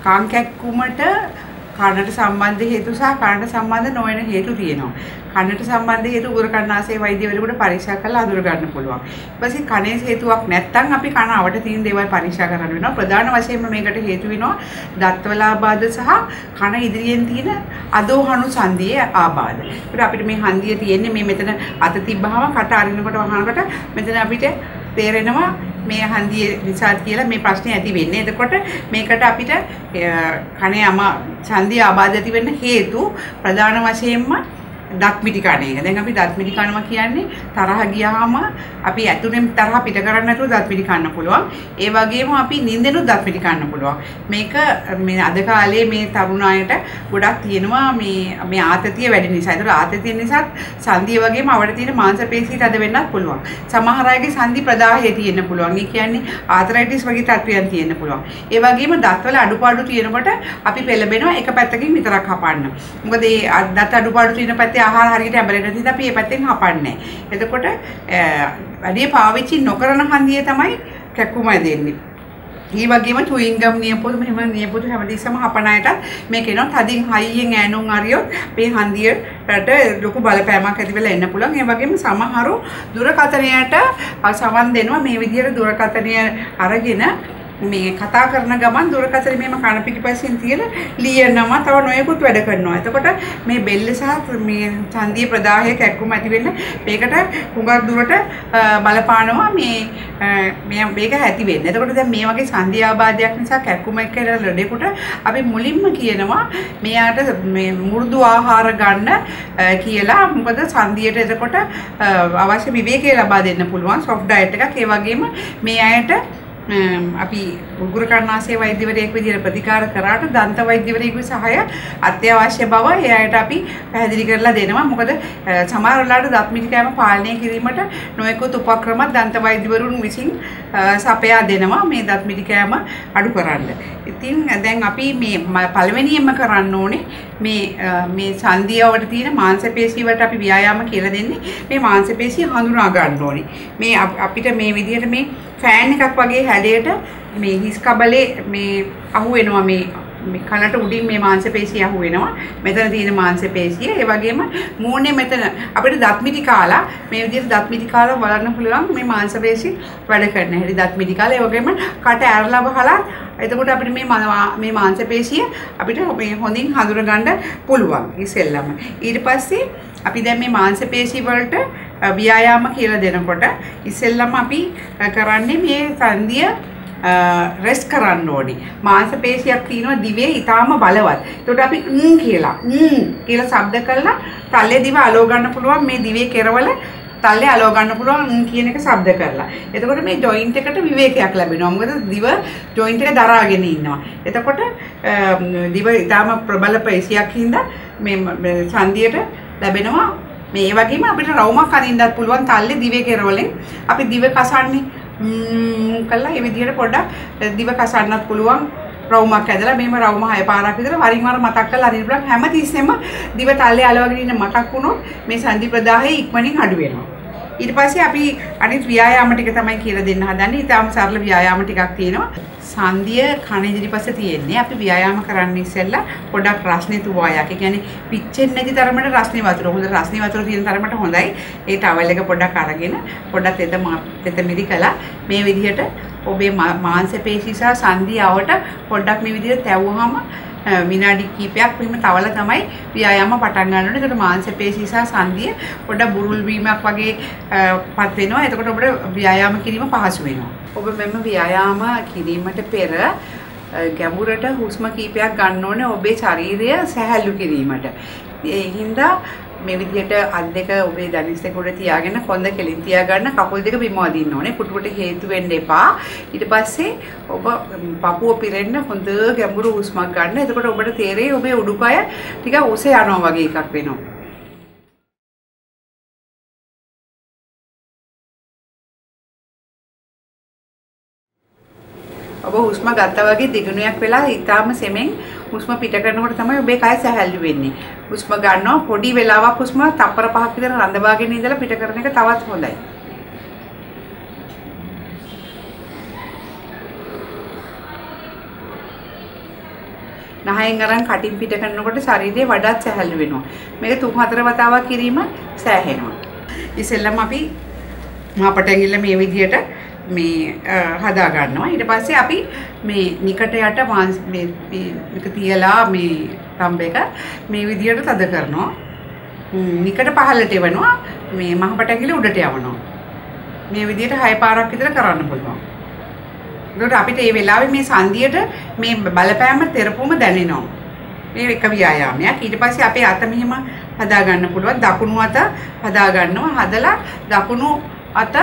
කන් කැක්කුමට කනට සම්බන්ධ හේතු සහ කනට සම්බන්ධ නොවන හේතු තියෙනවා. කනට සම්බන්ධ හේතු උගුරකණ්ණාසය වෛද්‍යවරයෙකුට පරීක්ෂා කරලා අඳුර ගන්න පුළුවන්. ඊට පස්සේ කනේ හේතුවක් නැත්නම් අපි කන අවට තියෙන දේවල් පරීක්ෂා කරන්න වෙනවා. ප්‍රධාන වශයෙන්ම මේකට හේතු වෙනවා දත්වල ආබාධ සහ කන ඉදිරියෙන් තියෙන අදෝහණු සංදියේ ආබාධ. ඒකට අපිට මේ හන්දිය තියෙන්නේ මේ මෙතන අත තිබ්බහම කට අරිනකොට වහනකොට මෙතන අපිට තේරෙනවා මේ හන්දිය නිසා කියලා මේ ප්‍රශ්නේ ඇති වෙන්නේ. එතකොට මේකට අපිට කනේ සංදිය ආබාධ ඇති වෙන්න හේතු ප්‍රධාන වශයෙන්ම දත් මිටි කන එක. දැන් අපි දත් මිටි කනවා කියන්නේ තරහ ගියාම අපි ඇතුලෙන් තරහ පිට කරන්න නැතුව දත් මිටි කන්න පුළුවන්. ඒ වගේම අපි නිින්දෙනුත් දත් මිටි කන්න පුළුවන්. මේක මේ අද කාලේ මේ තරුණ අයට ගොඩක් තියෙනවා මේ ආතතිය වැඩි නිසා. ඒතර ආතතිය නිසා සංදිය වගේම අවඩ තියෙන මාංශ පේශී තද වෙන්නත් පුළුවන්. සමහර අයගේ සංදි ප්‍රදාහය තියෙන්න පුළුවන්. ඒ කියන්නේ ආතරයිටිස් වගේ තත්ත්වයන් තියෙන්න පුළුවන්. ඒ වගේම දත්වල අඩුපාඩු තියෙනකොට අපි පෙළඹෙනවා එක පැත්තකින් විතරක් හපන්න. මොකද මේ දත් අඩුපාඩු තියෙන පැත්තේ ආහාර හරියට ඇඹරෙන්නේ නැති අපි මේ පැත්තෙන් හපන්නේ. එතකොට වැඩි පාවිච්චි නොකරන හන්දිය තමයි කැක්කුම දෙන්නේ. ඒ වගේම චුයින් ගම් නියපොතු මෙහෙම නියපොතු හැමදෙස්සම හපන අයට මේ කෙනා තදින් හයියෙන් ඈනුම් අරියොත් මේ හන්දියට ලොකු බලපෑමක් ඇති වෙලා එන්න පුළුවන්. ඒ වගේම සමහරු දුරකථනයට සවන් දෙනවා මේ විදිහට දුරකථනය අරගෙන මේ කතා කරන ගමන් දුරකථනය මෙහෙම කන පිටිපස්සෙන් තියලා ලියනවා තව නොයෙකුත් වැඩ කරනවා. එතකොට මේ බෙල්ල සහ මේ සංදිය ප්‍රදාහය කැක්කුම ඇති වෙන්න මේකට හුඟක් දුරට බලපානවා මේක ඇති වෙන්න. එතකොට දැන් මේ වගේ සංදිය ආබාධයක් නිසා කැක්කුම එක්ක ලෙඩෙකුට අපි මුලින්ම කියනවා මෙයාට මේ මෘදු ආහාර ගන්න කියලා. මොකද සංදියට එතකොට අවශ්‍ය විවේකය ලබා දෙන්න පුළුවන් සොෆ්ට් ඩයට් එකක්. ඒ වගේම මේ අයට අපි උගුරකණ්ණාසය වෛද්‍යවරයෙක් විදිහට ප්‍රතිකාර කරාට දන්ත වෛද්‍යවරයෙකුගේ සහාය අත්‍යවශ්‍ය බව එයාට අපි පැහැදිලි කරලා දෙනවා. මොකද සමහර වෙලාවට දත් මිටි කෑම පාලනය කිරීමට නොයෙකුත් උපක්‍රම දන්ත වෛද්‍යවරුන් විසින් සපයා දෙනවා මේ දත් මිටි කෑම අඩු කරන්න. ඉතින් දැන් අපි මේ පළවෙනියෙන්ම කරන්න ඕනේ මේ සංදියවට තියෙන මාංශ පේශී වලට අපි ව්‍යායාම කියලා දෙන්නේ මේ මාංශ පේශී හඳුනා ගන්න ඕනේ. මේ අපිට මේ විදිහට මේ ෆෑන් එකක් වගේ හැඩයට මේ හිස් කබලේ මේ අහු වෙනවා මේ කනට උඩින් මේ මාංශ පේශිය අහු වෙනවා. මෙතන තියෙන මාංශ පේශිය. ඒ වගේම මූණේ මෙතන අපිට දත් මිටි කාලා මේ විදිහට දත් මිටි කාලා බලන්න පුළුවන් මේ මාංශ පේශිය වැඩ කරන හැටි දත් මිටි කාලා. ඒ වගේම කට ඇරලා බහලා එතකොට අපිට මේ මාංශ පේශිය අපිට මේ හොඳින් හඳුන ගන්න පුළුවන් ඉස්සෙල්ලම. ඊට පස්සේ අපි දැන් මේ මාංශ පේශී වලට ව්‍යායාම කියලා දෙනකොට ඉස්සෙල්ලම අපි කරන්නේ මේ සංදිය රෙස්ට් කරන්න ඕනේ. මාංශ පේශියක් තියෙනවා දිවේ ඊටාම බලවත්. ඒකට අපි කියලා ශබ්ද කරලා තල්ලේ දිව අලව ගන්න පුළුවන්. මේ දිවේ කෙරවල තල්ලේ අලව ගන්න පුළුවන් කියන එක ශබ්ද කරලා. එතකොට මේ ජොයින්ට් එකට විවේකයක් ලැබෙනවා. මොකද දිව ජොයින්ට් එක දරාගෙන ඉන්නවා. එතකොට දිව ඊටාම ප්‍රබල පේශියක් හින්දා මේ සංදියට ලැබෙනවා. මේ වගේම අපිට රවුමක් අදින්නත් පුළුවන් තල්ලේ දිවේ කෙරවලෙන්. අපි දිව කසන්නේ කළා මේ විදිහට පොඩ්ඩක් දිව කසන්නත් පුළුවන්. රවුමක් ඇදලා මෙහෙම රවුම 6 පාරක් විතර වරින් වර මතක් කරලා අරින්න පුළුවන්. හැමතිස්සෙම දිව තල්ලේ අලවගෙන ඉන්න මතක් වුණොත් මේ සංදි ප්‍රදාහය ඉක්මනින් අඩු වෙනවා. ඊට පස්සේ අපි අනිත් ව්‍යායාම ටික තමයි කියලා දෙන්න හදන්නේ. ඊටාම සරල ව්‍යායාම ටිකක් තියෙනවා. සංදිය කන ඉදිරිපස්සේ තියෙන්නේ. අපි ව්‍යායාම කරන්න ඉස්සෙල්ලා පොඩක් රස්නේ තුවායක්. ඒ කියන්නේ පිච්චෙන්නේ නැති තරමට රස්නේ වතුර. හොඳ රස්නේ වතුර තියෙන තරමට හොඳයි. ඒ ටවල් එක පොඩක් අරගෙන පොඩක් තෙත මිරිකලා මේ විදිහට ඔබේ මාංශ පේශී සහ සංදිය අවට පොඩ්ඩක් මේ විදිහට තැවුවාම විනාඩි කිහිපයක් මෙහෙම තවලා තමයි ව්‍යායාම පටන් ගන්න ඕනේ. ඒකට මාංශ පේශී සහ සංදිය පොඩ්ඩක් බුරුල් වීමක් වගේ පත් වෙනවා. එතකොට ඔබට ව්‍යායාම කිරීම පහසු වෙනවා. ඔබ මෙන්න ව්‍යායාම කිරීමට පෙර ගැඹුරට හුස්ම කීපයක් ගන්න ඕනේ ඔබේ ශරීරය සැහැල්ලු කිරීමට. ඒ හින්දා මේ විදිහට අත් දෙක ඔබේ දණහිස් දෙක උඩ තියාගෙන කොන්ද කෙලින් තියාගන්න කකුල් දෙක බිම වදින්න ඕනේ. පුටුවට හේතු වෙන්න එපා. ඊට පස්සේ ඔබ පපුව පිරෙන්න හොඳ ගැඹුරු හුස්මක් ගන්න. එතකොට ඔබට තේරෙයි ඔබේ උඩුකය ටික උස යනවා වගේ එකක් වෙනවා. ඔබ හුස්ම ගත්තා වගේ දිගුණයක් වෙලා ඊටාම සෙමෙන් හුස්ම පිට කරනකොට තමයි ඔබේ කය සැහැල්ලු වෙන්නේ. හුස්ම ගන්නවා පොඩි වෙලාවක් හුස්ම තප්පර 5ක් විතර රඳවාගෙන ඉඳලා පිට කරන එක තවත් හොඳයි. නහයෙන් අරන් කටින් පිට කරනකොට ශරීරය වඩාත් සැහැල්ලු වෙනවා. මේක 3-4 වතාවක් කිරීම සෑහෙනවා. ඉතින්ලම අපි මාපට ඇඟිල්ල මේ විදියට මේ හදා ගන්නවා. ඊට පස්සේ අපි මේ නිකට යට මේක තියලා මේ තම්බ එක මේ විදියට තද කරනවා. නිකට පහළට එවනවා. මේ මහපට ඇඟිල්ල උඩට යවනවා. මේ විදියට 6 පාරක් විතර කරන්න පුළුවන්. ඒකට අපිට මේ වෙලාවේ මේ සංදියට මේ බලපෑම තෙරපුම දැනෙනවා. මේ එක ව්‍යායාමයක්. ඊට පස්සේ අපේ අත මෙහෙම හදා ගන්න පුළුවන්. දකුණු අත හදා ගන්නවා. හදලා දකුණු අත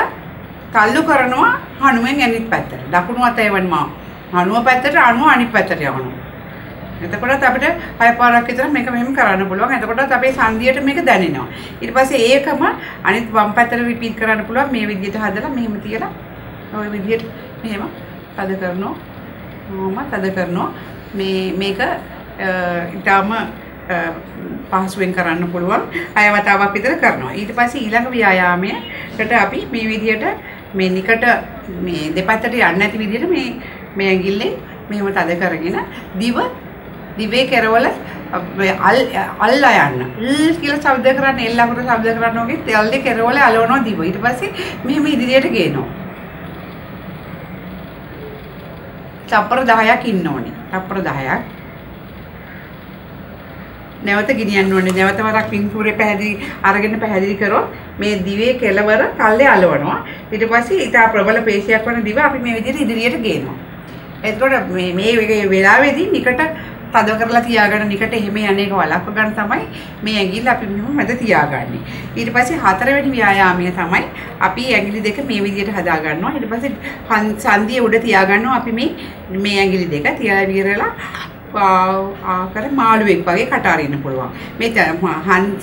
තල්ලු කරනවා හනුවෙන් අනිත් පැත්තට. දකුණු අත එවනවා හනුව පැත්තට, අනුව අනිත් පැත්තට යවනවා. එතකොටත් අපිට 6 පාරක් විතර මේක මෙහෙම කරන්න පුළුවන්. එතකොටත් අපේ සංදියට මේක දැනෙනවා. ඊට පස්සේ ඒකම අනිත් වම් පැත්තට රිපීට් කරන්න පුළුවන්. මේ විදිහට හදලා මෙහෙම තියලා ඔය විදිහට මෙහෙම තද කරනවා. තද කරනවා. මේක ඊටම පහසුවෙන් කරන්න පුළුවන්. 6 වතාවක් විතර කරනවා. ඊට පස්සේ ඊළඟ ව්‍යායාමයකට අපි මේ විදිහට මේ නිකට මේ දෙපැත්තට යන්නේ නැති විදිහට මේ ඇඟිල්ලෙන් මෙහෙම තද කරගෙන දිවේ කෙරවල අල්ලා යන්න. කියලා ශබ්ද කරන්න, එල් අකුර ශබ්ද කරන්න වගේ තෙල්ලේ කෙරවල අලවනවා දිව. ඊට පස්සේ මෙහෙම ඉදිරියට ගේනවා. තප්පර 10ක් ඉන්න ඕනේ. තප්පර 10ක්. නැවත ගෙනියන්න ඕනේ. නැවත වරක් පින්තූරේ අරගෙන පැහැදිලි කරොත් මේ දිවේ කෙළවර කල්ලේ අලවනවා. ඊට පස්සේ ඊට ප්‍රබල පේශියක් වන දිව අපි මේ විදිහට ඉදිරියට ගේනවා. එතකොට මේ වෙලාවේදී නිකට තද කරලා තියාගන්න, නිකට එහෙම යන්නේක වළක්ව ගන්න තමයි මේ ඇඟිල්ල අපි මෙහෙම මැද තියාගන්නේ. ඊට පස්සේ 4 වෙනි ව්‍යායාමය තමයි අපි ඇඟිලි දෙක මේ විදිහට හදා ගන්නවා. ඊට පස්සේ සංදිය උඩ තියාගන්නවා අපි මේ ඇඟිලි දෙක තියලා විරලා ආකාර මාළුවෙක් වගේ කට අරින්න පුළුවන්. මේ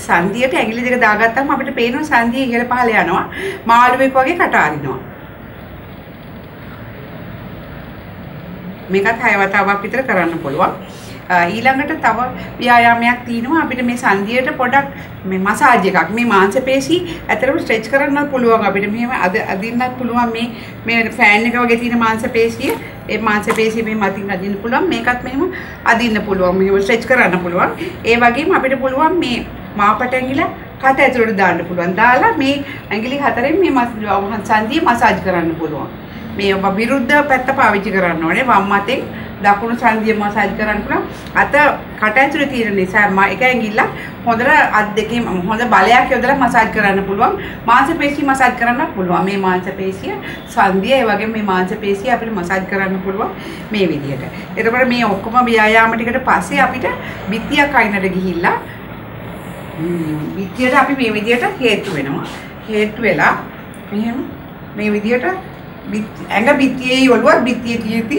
සංදියට ඇඟිලි දෙක දාගත්තාම අපිට පේනවා සංදිය ඉහළ පහළ යනවා. මාළුවෙක් වගේ කට අරිනවා. මේකත් 6 වතාවක් විතර කරන්න පුළුවන්. ඊළඟට තව ව්‍යායාමයක් තියෙනවා. අපිට මේ සංදියට පොඩක් මේ මසාජ් එකක්, මේ මාංශ පේශි ඇතරම ස්ට්‍රෙච් කරන්නත් පුළුවන්. අපිට මෙහෙම අදින්නත් පුළුවන්. මේ ෆෑන් එක වගේ තියෙන මාංශ පේශිය, ඒ මාංශ පේශිය මේ මතින් අදින්න පුළුවන්. මේකත් මෙහෙම අදින්න පුළුවන්. මෙහෙම ස්ට්‍රෙච් කරන්න පුළුවන්. ඒ වගේම අපිට පුළුවන් මේ මාපට ඇඟිල්ල කට ඇතුළට දාන්න පුළුවන්. දාලා මේ ඇඟිලි 4න් මේ සංදිය මසාජ් කරන්න පුළුවන්. මේ විරුද්ධ පැත්ත පාවිච්චි කරන්න ඕනේ. වම් අතෙන් දකුණු සංදිය මසාජ් කරන්න පුළුවන්. අත කට ඇතුලේ තියෙන නිසා එක ඇඟිල්ල හොඳට අත් දෙකේ හොඳ බලයක් යොදලා මසාජ් කරන්න පුළුවන්. මාංශ පේශි මසාජ් කරන්න පුළුවන්. මේ මාංශ පේශිය සංදිය ඒ වගේම මේ මාංශ පේශිය අපිට මසාජ් කරන්න පුළුවන් මේ විදිහට. එතකොට මේ ඔක්කොම ව්‍යායාම ටිකට පස්සේ අපිට බිත්තියක් අයිනට ගිහිල්ලා බිත්තියට අපි මේ විදිහට හේතු වෙනවා. හේතු වෙලා මෙහෙම මේ විදිහට ඇඟ බිත්තියේ ඔළුව බිත්තියේ තියෙති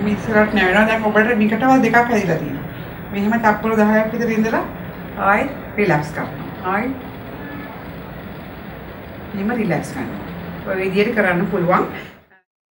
මේ ඉස්සරහට නැවෙනවා. දැන් ඔබට නිකටවල් දෙකක් හැදිලා තියෙනවා. මෙහෙම තප්පර 10ක් විතර ඉඳලා ආයි රිලැක්ස් කරනවා. ආයි මෙහෙම රිලැක්ස් කරනවා. ඔය විදිහට කරන්න පුළුවන්.